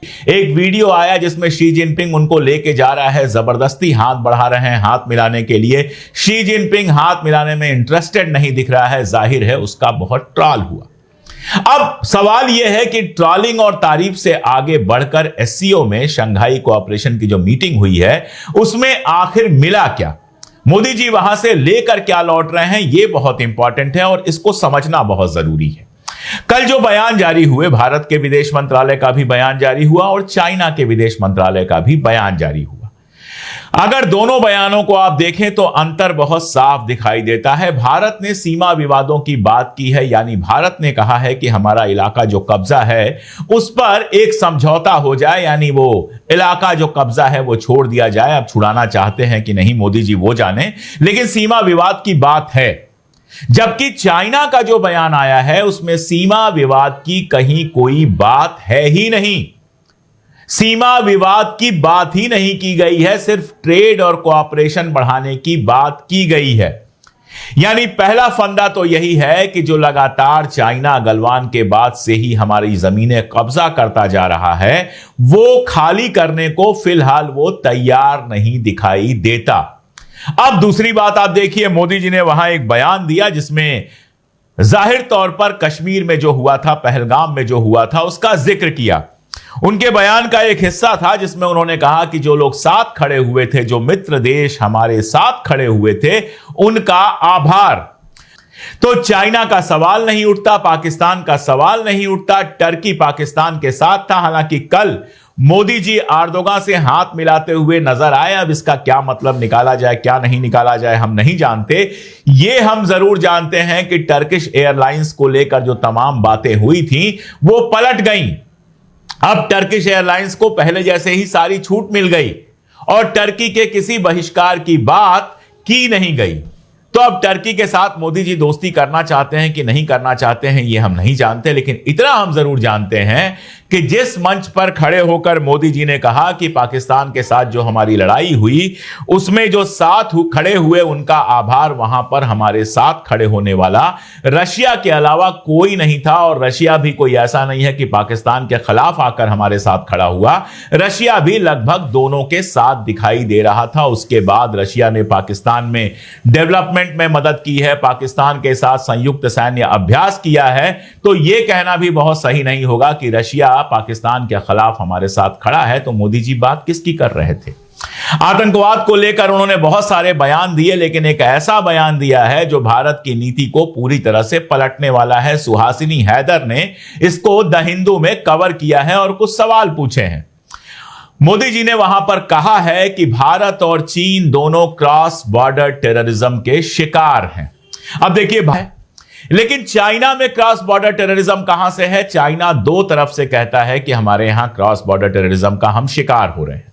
एक वीडियो आया जिसमें शी जिनपिंग उनको लेके जा रहा है, जबरदस्ती हाथ बढ़ा रहे हैं हाथ मिलाने के लिए। शी जिनपिंग हाथ मिलाने में इंटरेस्टेड नहीं दिख रहा है, जाहिर है उसका बहुत ट्रॉल हुआ। अब सवाल यह है कि ट्रॉलिंग और तारीफ से आगे बढ़कर एससीओ में शंघाई कोऑपरेशन की जो मीटिंग हुई है उसमें आखिर मिला क्या, मोदी जी वहां से लेकर क्या लौट रहे हैं, यह बहुत इंपॉर्टेंट है और इसको समझना बहुत जरूरी है। कल जो बयान जारी हुए, भारत के विदेश मंत्रालय का भी बयान जारी हुआ और चाइना के विदेश मंत्रालय का भी बयान जारी हुआ। अगर दोनों बयानों को आप देखें तो अंतर बहुत साफ दिखाई देता है। भारत ने सीमा विवादों की बात की है, यानी भारत ने कहा है कि हमारा इलाका जो कब्जा है उस पर एक समझौता हो जाए, यानी वो इलाका जो कब्जा है वो छोड़ दिया जाए। अब छुड़ाना चाहते हैं कि नहीं मोदी जी वो जाने, लेकिन सीमा विवाद की बात है। जबकि चाइना का जो बयान आया है उसमें सीमा विवाद की कहीं कोई बात है ही नहीं, सीमा विवाद की बात ही नहीं की गई है, सिर्फ ट्रेड और कोऑपरेशन बढ़ाने की बात की गई है। यानी पहला फंदा तो यही है कि जो लगातार चाइना गलवान के बाद से ही हमारी जमीनें कब्जा करता जा रहा है वो खाली करने को फिलहाल वो तैयार नहीं दिखाई देता। अब दूसरी बात आप देखिए, मोदी जी ने वहां एक बयान दिया जिसमें जाहिर तौर पर कश्मीर में जो हुआ था, पहलगाम में जो हुआ था उसका जिक्र किया। उनके बयान का एक हिस्सा था जिसमें उन्होंने कहा कि जो लोग साथ खड़े हुए थे, जो मित्र देश हमारे साथ खड़े हुए थे, उनका आभार। तो चाइना का सवाल नहीं उठता, पाकिस्तान का सवाल नहीं उठता, टर्की पाकिस्तान के साथ था। हालांकि कल मोदी जी एर्दोगान से हाथ मिलाते हुए नजर आए। अब इसका क्या मतलब निकाला जाए, क्या नहीं निकाला जाए, हम नहीं जानते। यह हम जरूर जानते हैं कि टर्किश एयरलाइंस को लेकर जो तमाम बातें हुई थी वो पलट गईं। अब टर्किश एयरलाइंस को पहले जैसे ही सारी छूट मिल गई और टर्की के किसी बहिष्कार की बात की नहीं गई। तो अब टर्की के साथ मोदी जी दोस्ती करना चाहते हैं कि नहीं करना चाहते हैं ये हम नहीं जानते, लेकिन इतना हम जरूर जानते हैं कि जिस मंच पर खड़े होकर मोदी जी ने कहा कि पाकिस्तान के साथ जो हमारी लड़ाई हुई उसमें जो साथ खड़े हुए उनका आभार, वहां पर हमारे साथ खड़े होने वाला रशिया के अलावा कोई नहीं था। और रशिया भी कोई ऐसा नहीं है कि पाकिस्तान के खिलाफ आकर हमारे साथ खड़ा हुआ, रशिया भी लगभग दोनों के साथ दिखाई दे रहा था। उसके बाद रशिया ने पाकिस्तान में डेवलपमेंट में मदद की है, पाकिस्तान के साथ संयुक्त सैन्य अभ्यास किया है। तो यह कहना भी बहुत सही नहीं होगा कि रशिया पाकिस्तान के खिलाफ हमारे साथ खड़ा है। तो मोदी जी बात किसकी कर रहे थे? आतंकवाद को लेकर उन्होंने बहुत सारे बयान दिए, लेकिन एक ऐसा बयान दिया है जो भारत की नीति को पूरी तरह से पलटने वाला है। सुहासिनी हैदर ने इसको द हिंदू में कवर किया है और कुछ सवाल पूछे हैं। मोदी जी ने वहां पर कहा है कि भारत और चीन दोनों क्रॉस बॉर्डर टेररिज्म के शिकार हैं। अब देखिए भाई, लेकिन चाइना में क्रॉस बॉर्डर टेररिज्म कहां से है? चाइना दो तरफ से कहता है कि हमारे यहां क्रॉस बॉर्डर टेररिज्म का हम शिकार हो रहे हैं।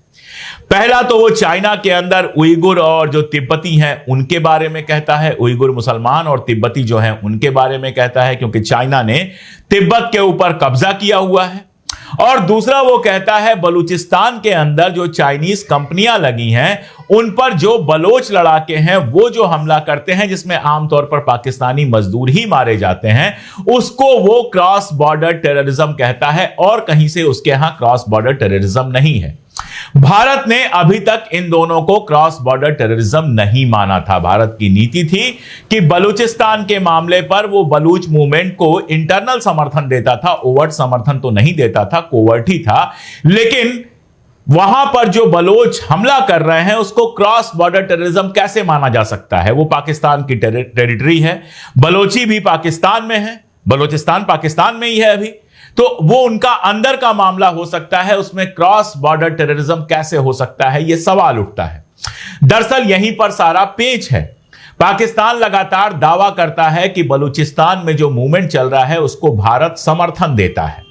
पहला तो वो चाइना के अंदर उइगुर और जो तिब्बती हैं उनके बारे में कहता है, उइगुर मुसलमान और तिब्बती जो हैं उनके बारे में कहता है, क्योंकि चाइना ने तिब्बत के ऊपर कब्जा किया हुआ है। और दूसरा वो कहता है बलूचिस्तान के अंदर जो चाइनीज कंपनियां लगी हैं उन पर जो बलोच लड़ाके हैं वो जो हमला करते हैं, जिसमें आमतौर पर पाकिस्तानी मजदूर ही मारे जाते हैं, उसको वो क्रॉस बॉर्डर टेररिज्म कहता है और कहीं से उसके यहां क्रॉस बॉर्डर टेररिज्म नहीं है। भारत ने अभी तक इन दोनों को क्रॉस बॉर्डर टेररिज्म नहीं माना था। भारत की नीति थी कि बलूचिस्तान के मामले पर वो बलूच मूवमेंट को इंटरनल समर्थन देता था, ओवर्ट समर्थन तो नहीं देता था, कोवर्ट ही था। लेकिन वहां पर जो बलोच हमला कर रहे हैं उसको क्रॉस बॉर्डर टेररिज्म कैसे माना जा सकता है? वो पाकिस्तान की टेरिटरी है, बलोची भी पाकिस्तान में है, बलोचिस्तान पाकिस्तान में ही है अभी, तो वो उनका अंदर का मामला हो सकता है, उसमें क्रॉस बॉर्डर टेररिज्म कैसे हो सकता है, यह सवाल उठता है। दरअसल यहीं पर सारा पेच है। पाकिस्तान लगातार दावा करता है कि बलूचिस्तान में जो मूवमेंट चल रहा है उसको भारत समर्थन देता है।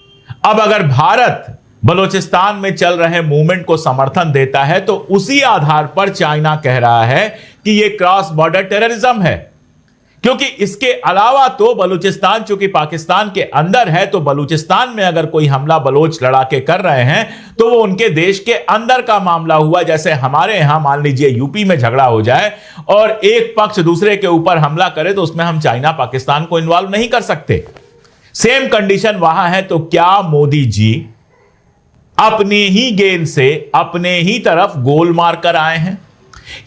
अब अगर भारत बलूचिस्तान में चल रहे मूवमेंट को समर्थन देता है तो उसी आधार पर चाइना कह रहा है कि यह क्रॉस बॉर्डर टेररिज्म है, क्योंकि इसके अलावा तो बलूचिस्तान चूंकि पाकिस्तान के अंदर है, तो बलूचिस्तान में अगर कोई हमला बलोच लड़ाके कर रहे हैं तो वो उनके देश के अंदर का मामला हुआ। जैसे हमारे यहां मान लीजिए यूपी में झगड़ा हो जाए और एक पक्ष दूसरे के ऊपर हमला करे तो उसमें हम चाइना पाकिस्तान को इन्वॉल्व नहीं कर सकते। सेम कंडीशन वहां है। तो क्या मोदी जी अपनी ही गेंद से अपने ही तरफ गोल मारकर आए हैं।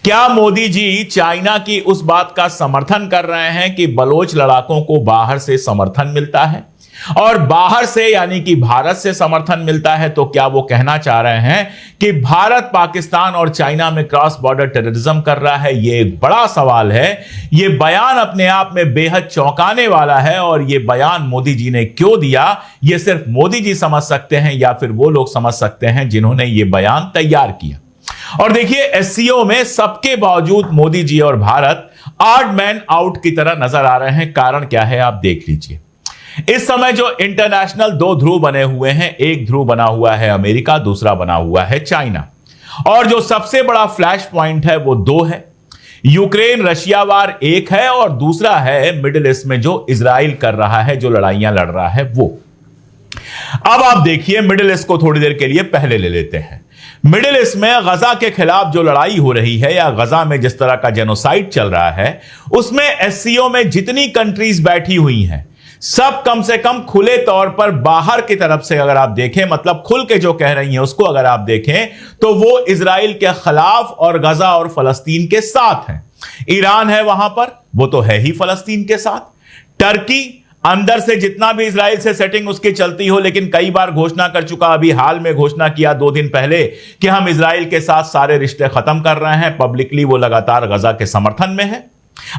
क्या मोदी जी चाइना की उस बात का समर्थन कर रहे हैं कि बलोच लड़ाकों को बाहर से समर्थन मिलता है, और बाहर से यानी कि भारत से समर्थन मिलता है? तो क्या वो कहना चाह रहे हैं कि भारत पाकिस्तान और चाइना में क्रॉस बॉर्डर टेररिज्म कर रहा है? ये एक बड़ा सवाल है। ये बयान अपने आप में बेहद चौंकाने वाला है, और ये बयान मोदी जी ने क्यों दिया, ये सिर्फ मोदी जी समझ सकते हैं, या फिर वो लोग समझ सकते हैं जिन्होंने ये बयान तैयार किया। और देखिए, एससीओ में सबके बावजूद मोदी जी और भारत ऑड मैन आउट की तरह नजर आ रहे हैं। कारण क्या है, आप देख लीजिए। इस समय जो इंटरनेशनल दो ध्रुव बने हुए हैं, एक ध्रुव बना हुआ है अमेरिका, दूसरा बना हुआ है चाइना, और जो सबसे बड़ा फ्लैश पॉइंट है वो दो है। यूक्रेन रशिया वार एक है, और दूसरा है मिडिल ईस्ट में जो इजराइल कर रहा है, जो लड़ाइयां लड़ रहा है वो। अब आप देखिए, मिडिल ईस्ट को थोड़ी देर के लिए पहले ले लेते हैं। मिडिल ईस्ट में गजा के खिलाफ जो लड़ाई हो रही है, या गजा में जिस तरह का जेनोसाइड चल रहा है, उसमें एससीओ में जितनी कंट्रीज बैठी हुई हैं, सब कम से कम खुले तौर पर बाहर की तरफ से अगर आप देखें, मतलब खुल के जो कह रही हैं उसको अगर आप देखें, तो वो इजराइल के खिलाफ और गजा और फलस्तीन के साथ हैं। ईरान है वहां पर, वो तो है ही फलस्तीन के साथ। टर्की अंदर से जितना भी इजराइल से सेटिंग उसकी चलती हो, लेकिन कई बार घोषणा कर चुका, अभी हाल में घोषणा किया 2 दिन पहले कि हम इजराइल के साथ सारे रिश्ते खत्म कर रहे हैं। पब्लिकली वो लगातार गजा के समर्थन में है।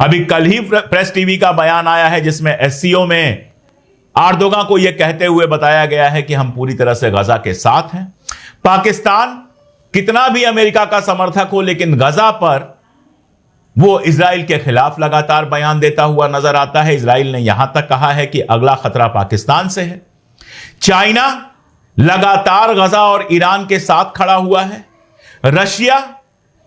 अभी कल ही प्रेस टीवी का बयान आया है जिसमें एससीओ में एर्दोगान को यह कहते हुए बताया गया है कि हम पूरी तरह से गजा के साथ हैं। पाकिस्तान कितना भी अमेरिका का समर्थक हो, लेकिन गजा पर वो इजराइल के खिलाफ लगातार बयान देता हुआ नजर आता है। इजराइल ने यहां तक कहा है कि अगला खतरा पाकिस्तान से है। चाइना लगातार गजा और ईरान के साथ खड़ा हुआ है। रशिया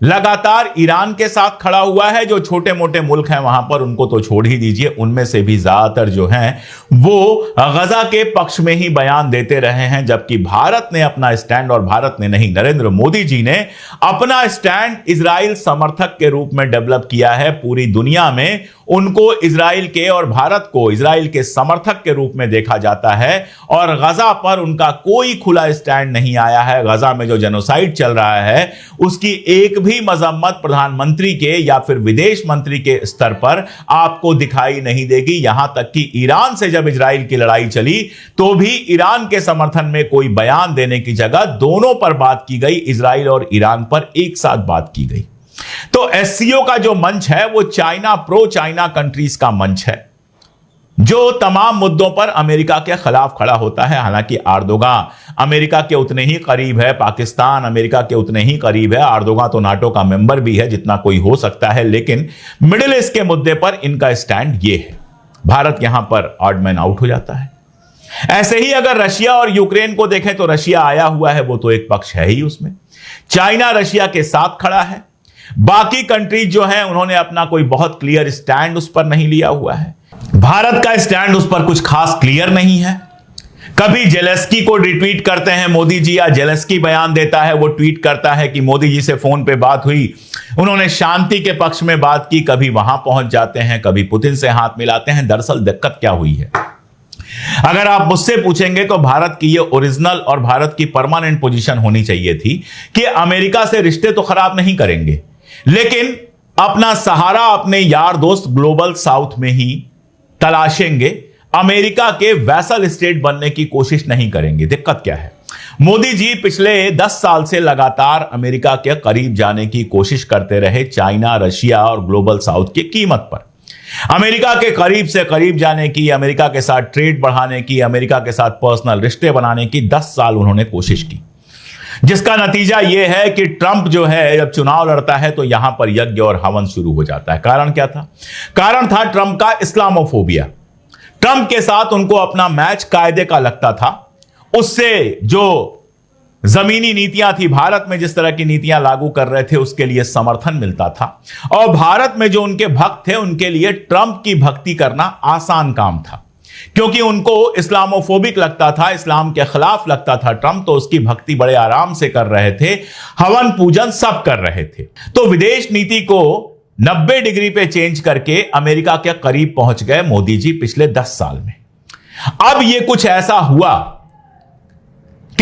लगातार ईरान के साथ खड़ा हुआ है। जो छोटे मोटे मुल्क हैं वहां पर उनको तो छोड़ ही दीजिए, उनमें से भी ज्यादातर जो हैं वो गजा के पक्ष में ही बयान देते रहे हैं। जबकि भारत ने अपना स्टैंड, और भारत ने नहीं, नरेंद्र मोदी जी ने अपना स्टैंड इजराइल समर्थक के रूप में डेवलप किया है। पूरी दुनिया में उनको इजराइल के और भारत को इजराइल के समर्थक के रूप में देखा जाता है, और गजा पर उनका कोई खुला स्टैंड नहीं आया है। गजा में जो जेनोसाइड चल रहा है उसकी एक भी मजम्मत प्रधानमंत्री के या फिर विदेश मंत्री के स्तर पर आपको दिखाई नहीं देगी। यहां तक कि ईरान से जब इजराइल की लड़ाई चली तो भी ईरान के समर्थन में कोई बयान देने की जगह दोनों पर बात की गई, इजराइल और ईरान पर एक साथ बात की गई। तो एससीओ का जो मंच है वो चाइना, प्रो चाइना कंट्रीज का मंच है, जो तमाम मुद्दों पर अमेरिका के खिलाफ खड़ा होता है। हालांकि एर्दोगान अमेरिका के उतने ही करीब है, पाकिस्तान अमेरिका के उतने ही करीब है। एर्दोगान तो नाटो का मेंबर भी है जितना कोई हो सकता है, लेकिन मिडिल ईस्ट के मुद्दे पर इनका स्टैंड ये है। भारत यहां पर ऑड मैन आउट हो जाता है। ऐसे ही अगर रशिया और यूक्रेन को देखें तो रशिया आया हुआ है, वो तो एक पक्ष है ही उसमें। चाइना रशिया के साथ खड़ा है। बाकी कंट्रीज जो हैं उन्होंने अपना कोई बहुत क्लियर स्टैंड उस पर नहीं लिया हुआ है। भारत का स्टैंड उस पर कुछ खास क्लियर नहीं है। कभी जेलेंस्की को रिट्वीट करते हैं मोदी जी, या जेलेंस्की बयान देता है, वो ट्वीट करता है कि मोदी जी से फोन पे बात हुई, उन्होंने शांति के पक्ष में बात की। कभी वहां पहुंच जाते हैं, कभी पुतिन से हाथ मिलाते हैं। दरअसल दिक्कत क्या हुई है, अगर आप मुझसे पूछेंगे तो भारत की ये ओरिजिनल और भारत की परमानेंट पोजीशन होनी चाहिए थी कि अमेरिका से रिश्ते तो खराब नहीं करेंगे, लेकिन अपना सहारा अपने यार दोस्त ग्लोबल साउथ में ही तलाशेंगे। अमेरिका के वैसल स्टेट बनने की कोशिश नहीं करेंगे। दिक्कत क्या है, मोदी जी पिछले 10 साल से लगातार अमेरिका के करीब जाने की कोशिश करते रहे, चाइना, रशिया और ग्लोबल साउथ की कीमत पर। अमेरिका के करीब से करीब जाने की, अमेरिका के साथ ट्रेड बढ़ाने की, अमेरिका के साथ पर्सनल रिश्ते बनाने की 10 साल उन्होंने कोशिश की, जिसका नतीजा यह है कि ट्रंप जो है जब चुनाव लड़ता है तो यहां पर यज्ञ और हवन शुरू हो जाता है। कारण क्या था? कारण था ट्रंप का इस्लामोफोबिया। ट्रंप के साथ उनको अपना मैच कायदे का लगता था। उससे जो जमीनी नीतियां थी, भारत में जिस तरह की नीतियां लागू कर रहे थे उसके लिए समर्थन मिलता था, और भारत में जो उनके भक्त थे उनके लिए ट्रंप की भक्ति करना आसान काम था, क्योंकि उनको इस्लामोफोबिक लगता था, इस्लाम के खिलाफ लगता था ट्रंप, तो उसकी भक्ति बड़े आराम से कर रहे थे, हवन पूजन सब कर रहे थे। तो विदेश नीति को 90 डिग्री पे चेंज करके अमेरिका के करीब पहुंच गए मोदी जी पिछले 10 साल में। अब यह कुछ ऐसा हुआ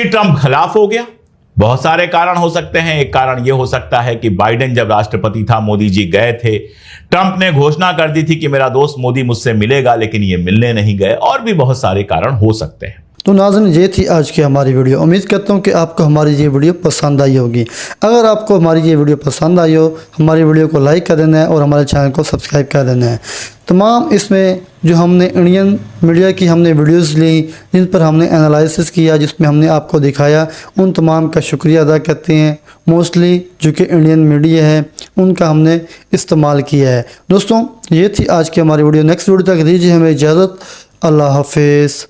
कि ट्रंप खिलाफ हो गया? बहुत सारे कारण हो सकते हैं। एक कारण यह हो सकता है कि बाइडेन जब राष्ट्रपति था, मोदी जी गए थे, ट्रंप ने घोषणा कर दी थी कि मेरा दोस्त मोदी मुझसे मिलेगा, लेकिन ये मिलने नहीं गए। और भी बहुत सारे कारण हो सकते हैं। तो नाज़रीन, ये थी आज की हमारी वीडियो। उम्मीद करता हूँ कि आपको हमारी ये वीडियो पसंद आई होगी। अगर आपको हमारी ये वीडियो पसंद आई हो, हमारी वीडियो को लाइक कर देना है और हमारे चैनल को सब्सक्राइब कर देना है। तमाम इसमें जो हमने इंडियन मीडिया की हमने वीडियोस ली, जिन पर हमने एनालिसिस किया, जिसमें हमने आपको दिखाया, उन तमाम का शुक्रिया अदा करते हैं। मोस्टली जो कि इंडियन मीडिया है उनका हमने इस्तेमाल किया है। दोस्तों, ये थी आज की हमारी वीडियो। नेक्स्ट वीडियो तक दीजिए हमें इजाज़त। अल्लाह हाफिज़।